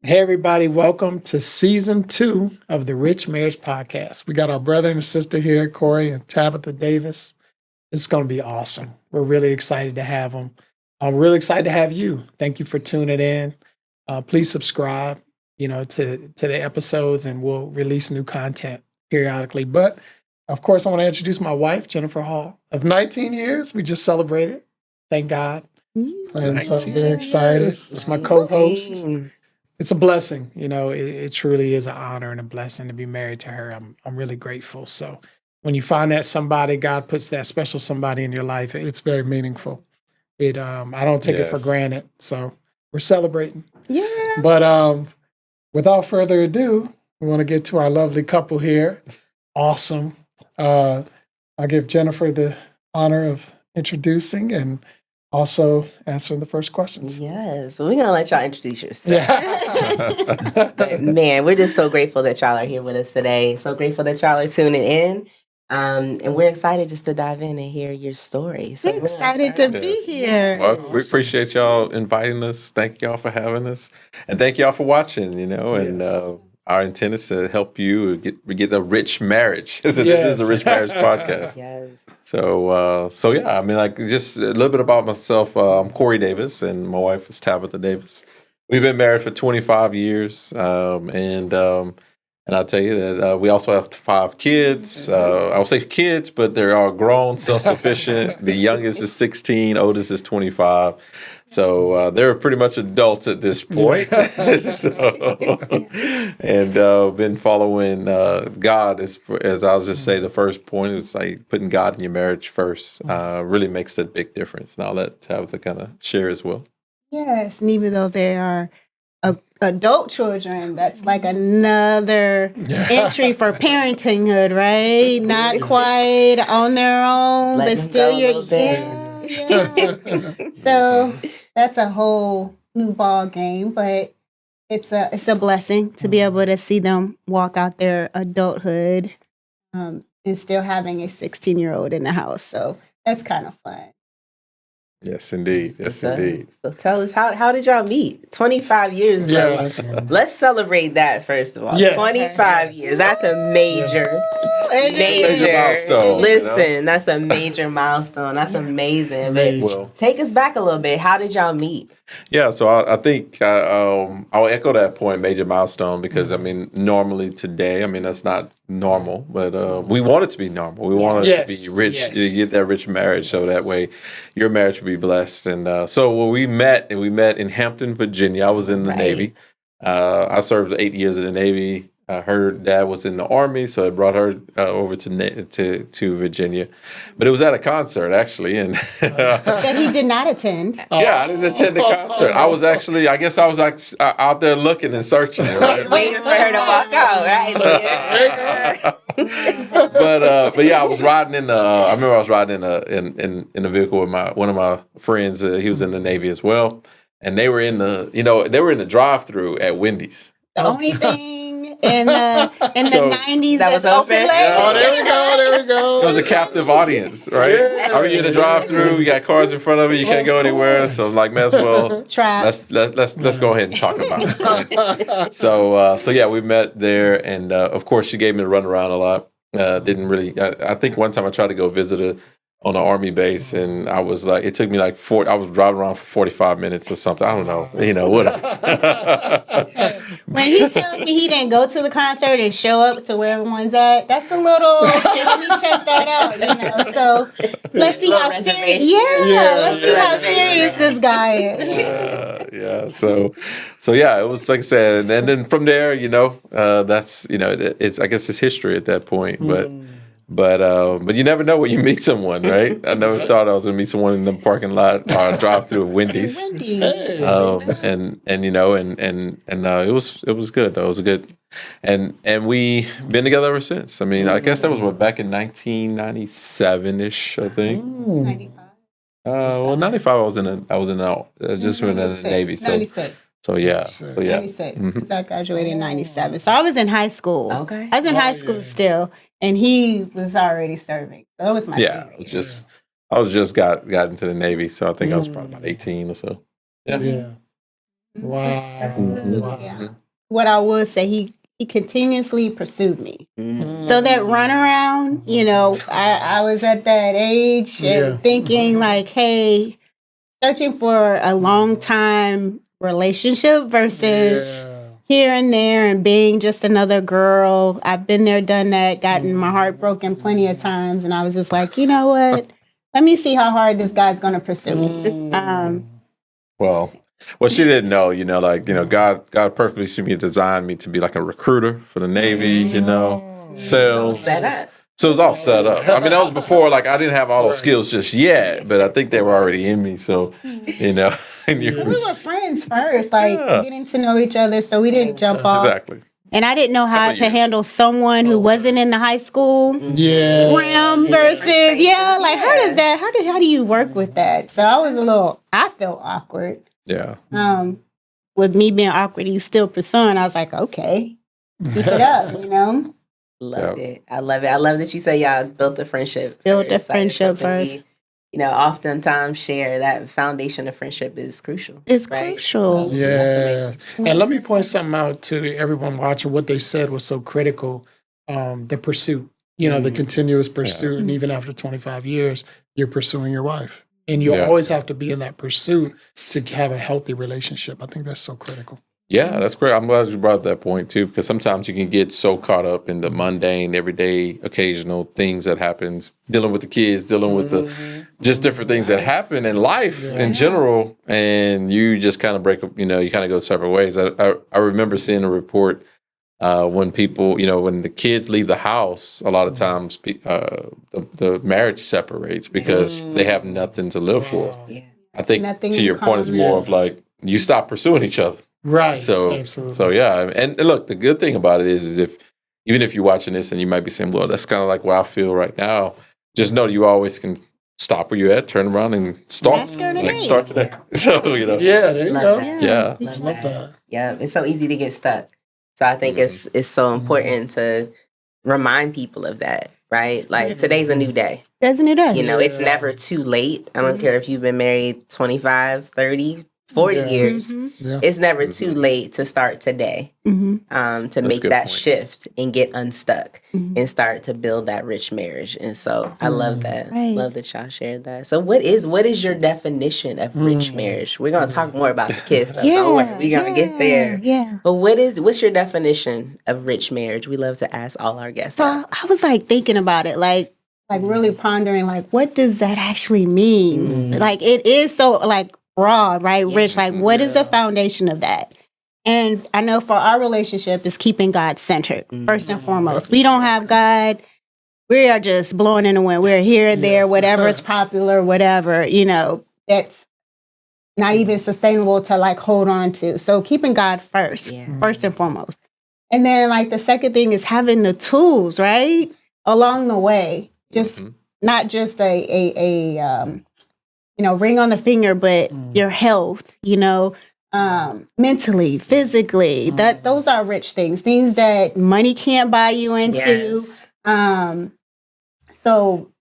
Hey, everybody. Welcome to season 2 of the Rich Marriage Podcast. We got our brother and sister here, Corey and Tabitha Davis. It's going to be awesome. We're really excited to have them. I'm really excited to have you. Thank you for tuning in. Please subscribe, to the episodes, and we'll release new content periodically. But, of course, I want to introduce my wife, Jennifer Hall, of 19 years. We just celebrated. Thank God. And so I'm very excited. It's my co-host. It's a blessing. It truly is an honor and a blessing to be married to her. I'm really grateful. So when you find that somebody, God puts that special somebody in your life, it's very meaningful. I don't take it for granted. So we're celebrating. Yeah. But without further ado, we want to get to our lovely couple here. Awesome. I'll give Jennifer the honor of introducing and also answering the first questions. Yes. Well, we're going to let y'all introduce yourself. Yeah. Man, we're just so grateful that y'all are here with us today. So grateful that y'all are tuning in. And we're excited just to dive in and hear your story. So we're excited to be here. Well, we appreciate y'all inviting us. Thank y'all for having us. And thank y'all for watching, and our intent is to help you get a rich marriage. This is the Rich Marriage Podcast. Yes. So yeah, just a little bit about myself. I'm Corey Davis, and my wife is Tabitha Davis. We've been married for 25 years, and I'll tell you that we also have 5 kids. I'll say kids, but they're all grown, self-sufficient. The youngest is 16, oldest is 25. So they're pretty much adults at this point. Been following God as I was just say the first point is like putting God in your marriage first really makes a big difference. And I'll let Tabitha kind of share as well. Yes, and even though they are adult children, that's like another entry for parenthood, right? Not quite on their own, but still you're So that's a whole new ball game, but it's a blessing to be able to see them walk out their adulthood and still having a 16-year-old in the house. So that's kind of fun. Yes, indeed. Yes, indeed. So tell us, how did y'all meet? 25 years ago. Let's celebrate that, first of all. Yes. 25 years. That's a major milestone. Listen, that's a major milestone. That's amazing. But take us back a little bit. How did y'all meet? Yeah, so I think I'll echo that point, major milestone, because, normally today, that's not normal, but we want it to be normal. We want it to be rich, to get that rich marriage, so that way your marriage will be blessed. And so when we met in Hampton, Virginia. I was in the Navy. I served 8 years in the Navy. Her dad was in the Army, so I brought her over to Virginia. But it was at a concert, actually. And that he did not attend. Yeah, I didn't attend the concert. I was actually, I guess I was like out there looking and searching. Right? Waiting for her to walk out, right? But yeah, I was riding I remember I was riding in a vehicle with one of my friends. He was in the Navy as well. And they were in the drive-thru at Wendy's. The only thing in the 90s that was open. Oh, there we go. It was a captive audience, right? I mean, you're in the drive-thru, you got cars in front of you, you can't go anywhere. So I'm like, man, as well, let's go ahead and talk about it. So yeah, we met there, and of course, she gave me the runaround a lot. Didn't really. I think one time I tried to go visit her on the Army base, and I was like, it took me like I was driving around for 45 minutes or something. I don't know, whatever. When he tells me he didn't go to the concert and show up to where everyone's at, that's a little, let me check that out, So let's see how serious, let's see how serious this guy is. Yeah. So yeah, it was like I said, and then from there, that's, it's, I guess it's history at that point, but you never know when you meet someone, right? I never thought I was going to meet someone in the parking lot or drive through Wendy's. And it was good though. It was good, and we been together ever since. I guess that was back in 1997-ish, I think. 95. 95. I was in the Navy. So 96. So yeah. 96. Mm-hmm. So I graduated in 97. So I was in high school. Okay. I was in high school still, and he was already serving. So it was my I was just got into the Navy, so I think I was probably about 18 or so. Yeah. Wow. Wow. Yeah. What I would say, he continuously pursued me. Mm. So that runaround, I was at that age and thinking like, hey, searching for a long time relationship versus here and there and being just another girl. I've been there, done that, gotten my heart broken plenty of times. And I was just like, you know what? Let me see how hard this guy's going to pursue me. Well, she didn't know, God purposely designed me to be like a recruiter for the Navy, sales. Set up. So it was all set up. I mean, that was before, like, I didn't have all those skills just yet, but I think they were already in me. So, and we were friends first, like getting to know each other. So we didn't jump off. Exactly. And I didn't know how to handle someone who wasn't in the high school realm versus, like, how do you work with that? So I felt awkward. Yeah. With me being awkward, he's still pursuing. I was like, okay, keep it up, Love it. I love it. I love that you say y'all built a friendship. First. We, oftentimes share that foundation of friendship is crucial. It's right? crucial. So, Yeah. And let me point something out to everyone watching. What they said was so critical. The pursuit, the continuous pursuit. And even after 25 years, you're pursuing your wife. And you always have to be in that pursuit to have a healthy relationship. I think that's so critical. Yeah, that's great. I'm glad you brought up that point too, because sometimes you can get so caught up in the mundane, everyday, occasional things that happens, dealing with the kids, dealing with the just different things that happen in life in general, and you just kind of break up. You kind of go separate ways. I remember seeing a report when people, when the kids leave the house, a lot of times the marriage separates because they have nothing to live for. Yeah. I think to your point is more of like you stop pursuing each other. Right. So, absolutely. So yeah. And look, the good thing about it is even if you're watching this and you might be saying, well, that's kind of like what I feel right now, just know you always can stop where you're at, turn around and start. Start today. So, Yeah, there you go. That. Yeah. Love that. Yeah. It's so easy to get stuck. So I think it's so important to remind people of that, right? Like today's a new day. There's a new day. It's never too late. I don't care if you've been married 25, 30, 40 years. It's never too late to start today, to make that shift and get unstuck and start to build that rich marriage. And so I love that. Right. Love that y'all shared that. So what is your definition of rich marriage? We're going to talk more about the kids stuff. Don't worry, we're going to get there. Yeah. But what's your definition of rich marriage? We love to ask all our guests. So I was like thinking about it, like really pondering, like, what does that actually mean? Like, it is so like broad, right? Rich. Like, what is the foundation of that? And I know for our relationship is keeping God centered, first and foremost. We don't have God. We are just blowing in the wind. We're here, there, whatever is popular, whatever, that's not even sustainable to like hold on to. So keeping God first and foremost. And then like the second thing is having the tools, right? Along the way. Just not just a ring on the finger, but your health, mentally, physically, those are rich things that money can't buy you into. So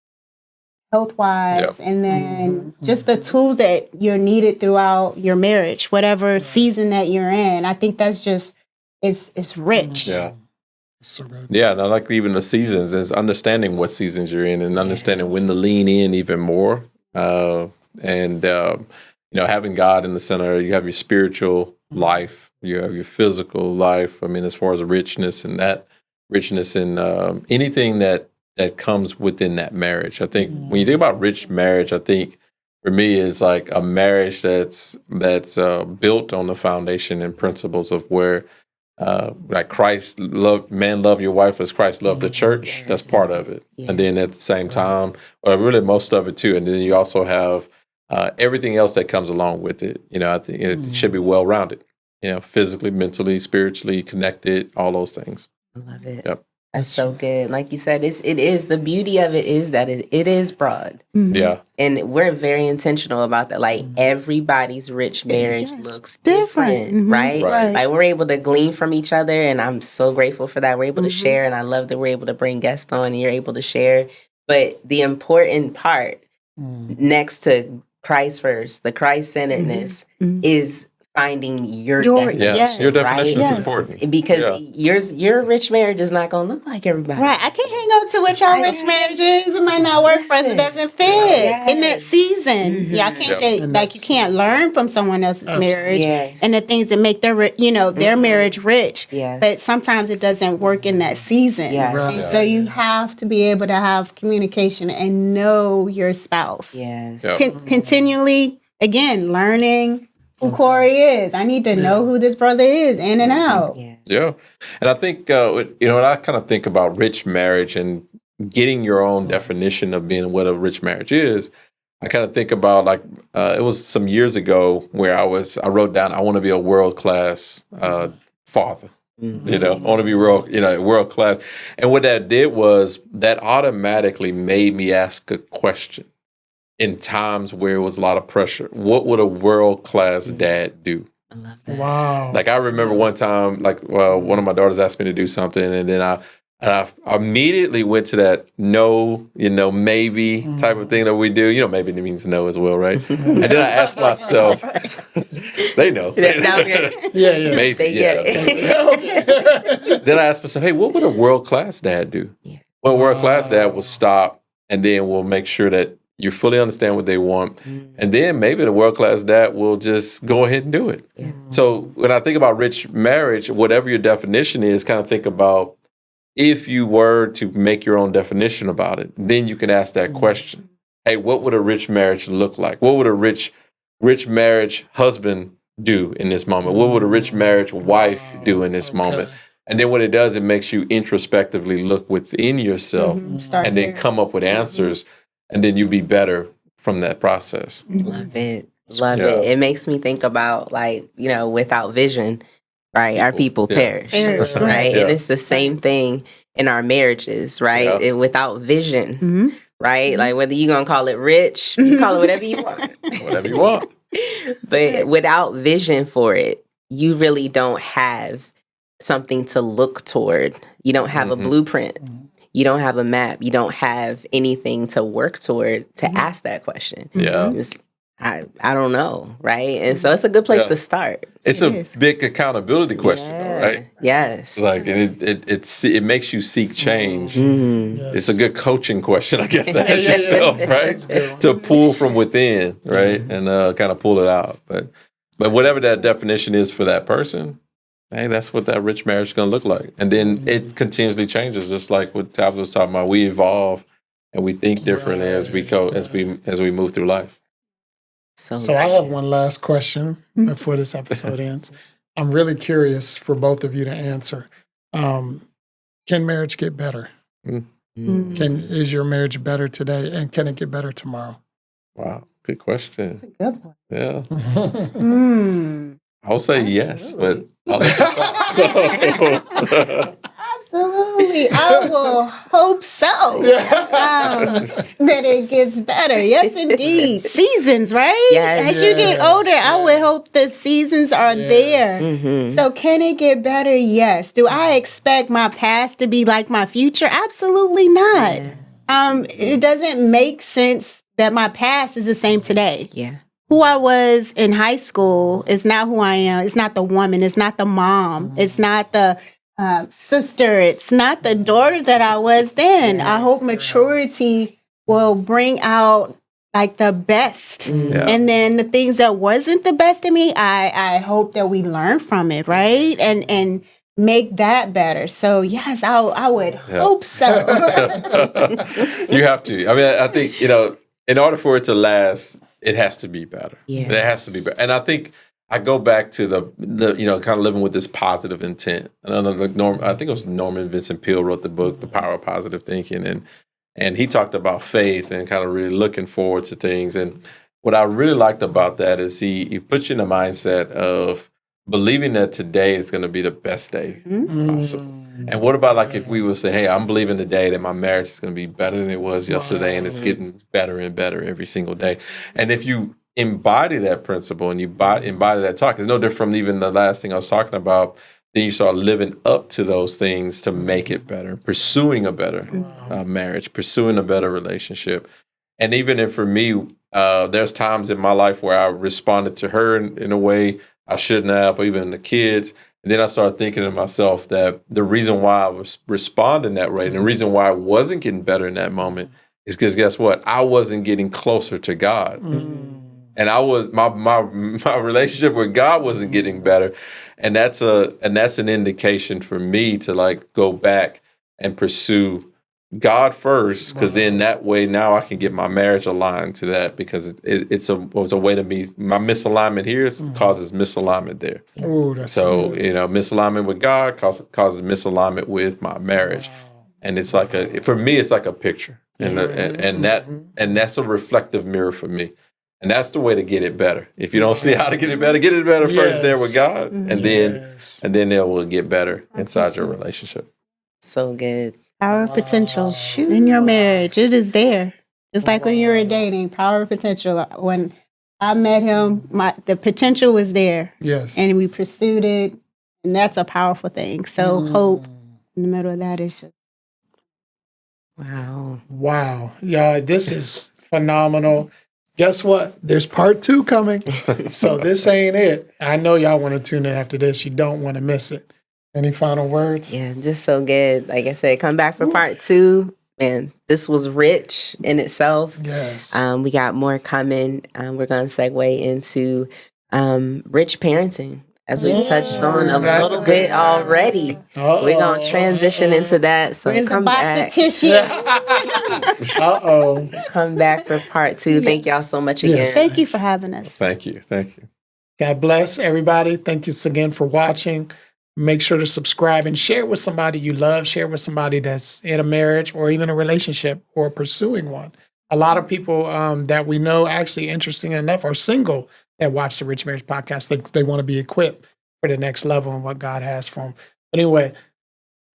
health-wise, and then just the tools that you're needed throughout your marriage, whatever season that you're in. I think that's just, it's rich. Yeah. So good. Yeah, and I like even the seasons is understanding what seasons you're in and understanding when to lean in even more. And having God in the center, you have your spiritual life, you have your physical life. I mean, as far as richness and anything that comes within that marriage. I think when you think about rich marriage, I think for me is like a marriage that's built on the foundation and principles of where like Christ love your wife as Christ loved the church. That's part of it. And then at the same time, or really most of it too. And then you also have everything else that comes along with it. I think it should be well-rounded, physically, mentally, spiritually connected, all those things. I love it. Yep. That's so good. Like you said, it is the beauty of it is that it is broad. Yeah. And we're very intentional about that. Like everybody's rich marriage looks different, right? Like we're able to glean from each other, and I'm so grateful for that. We're able to share, and I love that we're able to bring guests on and you're able to share. But the important part next to Christ first, the Christ-centeredness is finding your definition. Yes, your definition right? is important. Because your rich marriage is not going to look like everybody. Right. I can't hang on to what y'all rich marriage is. It might not work for us. It doesn't fit in that season. Yeah, I can't say like you can't learn from someone else's marriage and the things that make their their marriage rich. Yes. But sometimes it doesn't work in that season. Yes. Right. And so you have to be able to have communication and know your spouse. Yes. Continually, again, learning who Corey is. I need to know who this brother is in and out. Yeah. And I think, when I kind of think about rich marriage and getting your own definition of being what a rich marriage is, I kind of think about like, it was some years ago where I wrote down, I want to be a world-class father. I want to be world class. And what that did was that automatically made me ask a question in times where it was a lot of pressure. What would a world-class dad do? I love that. Wow. Like I remember one time, one of my daughters asked me to do something, and then I immediately went to that no, maybe type of thing that we do. Maybe it means no as well, right? And then I asked myself, they know. Yeah. Maybe. They get it. Then I asked myself, hey, what would a world-class dad do? Yeah. Well, a world-class dad will stop, and then we'll make sure that you fully understand what they want. And then maybe the world-class dad will just go ahead and do it. Yeah. So when I think about rich marriage, whatever your definition is, kind of think about if you were to make your own definition about it, then you can ask that question. Hey, what would a rich marriage look like? What would a rich marriage husband do in this moment? What would a rich marriage wife do in this moment? And then what it does, it makes you introspectively look within yourself and then come up with answers. And then you be better from that process. Love it. Love it. It makes me think about without vision, right? Our people perish, right? Yeah. And it's the same thing in our marriages, right? And without vision, right? Like whether you're going to call it rich, you call it whatever you want. Whatever you want. But without vision for it, you really don't have something to look toward. You don't have a blueprint. You don't have a map. You don't have anything to work toward to ask that question. Yeah. I don't know, right? And so it's a good place to start. It's a big accountability question, right? Yes. Like it makes you seek change. It's a good coaching question, I guess, to ask yourself, right? To pull from within, right? And kind of pull it out. But whatever that definition is for that person, hey, that's what that rich marriage is going to look like. And then it continuously changes, just like what Tabitha was talking about. We evolve and we think differently as we go, as we move through life. So I have one last question before this episode ends. I'm really curious for both of you to answer. Can marriage get better? Is your marriage better today, and can it get better tomorrow? Wow, good question. That's a good one. Yeah. I'll say yes, but I'll let you talk. Absolutely. I will hope so. That it gets better. Yes, indeed. Seasons, right? Yes. As you get older, I would hope the seasons are there. So can it get better? Yes. Do I expect my past to be like my future? Absolutely not. It doesn't make sense that my past is the same today. Yeah. Who I was in high school is not who I am. It's not the woman. It's not the mom. It's not the sister. It's not the daughter that I was then. I hope maturity will bring out like the best. And then the things that wasn't the best in me, I hope that we learn from it, right? And make that better. So yes, I would hope so. You have to. I mean, I think, in order for it to last, it has to be better. Yeah. It has to be better. And I think I go back to the kind of living with this positive intent. And I think it was Norman Vincent Peale wrote the book, The Power of Positive Thinking. And he talked about faith and kind of really looking forward to things. And what I really liked about that is he puts you in the mindset of believing that today is going to be the best day possible. And what about if we would say, hey, I'm believing today that my marriage is going to be better than it was yesterday, and it's getting better and better every single day. And if you embody that principle and you embody that talk, it's no different from even the last thing I was talking about. Then you start living up to those things to make it better, pursuing a better marriage, pursuing a better relationship. And even if for me, there's times in my life where I responded to her in a way I shouldn't have, or even the kids. And then I started thinking to myself that the reason why I was responding that way and the reason why I wasn't getting better in that moment is because guess what? I wasn't getting closer to God. And I was my relationship with God wasn't getting better. And that's an indication for me to like go back and pursue God first, because then that way now I can get my marriage aligned to that, because it's a way to be. My misalignment here causes misalignment there. Oh, that's so good. Misalignment with God causes misalignment with my marriage, and it's like for me it's like a picture, and that's a reflective mirror for me. And that's the way to get it better. If you don't see how to get it better first there with God, and then it will get better inside your relationship. So good. Power of potential in your marriage. It is there. Just like when you were dating, power of potential. When I met him, the potential was there. Yes. And we pursued it. And that's a powerful thing. So hope in the middle of that is just. Wow. Wow. Yeah, this is phenomenal. Guess what? There's part 2 coming. So this ain't it. I know y'all want to tune in after this. You don't want to miss it. Any final words? Yeah, just so good. Like I said, come back for part 2. And this was rich in itself. Yes. We got more coming. We're going to segue into rich parenting, as we touched on a little bit already. We're going to transition into that. So Where's come the box back. of tissues? Come back for part 2. Thank y'all so much again. Thank you for having us. Thank you. God bless everybody. Thank you again for watching. Make sure to subscribe and share with somebody you love. Share with somebody that's in a marriage or even a relationship or pursuing one. A lot of people that we know, actually, interesting enough, are single that watch the Rich Marriage Podcast. They want to be equipped for the next level and what God has for them. But anyway,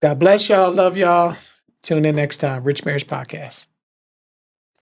God bless y'all. Love y'all. Tune in next time. Rich Marriage Podcast.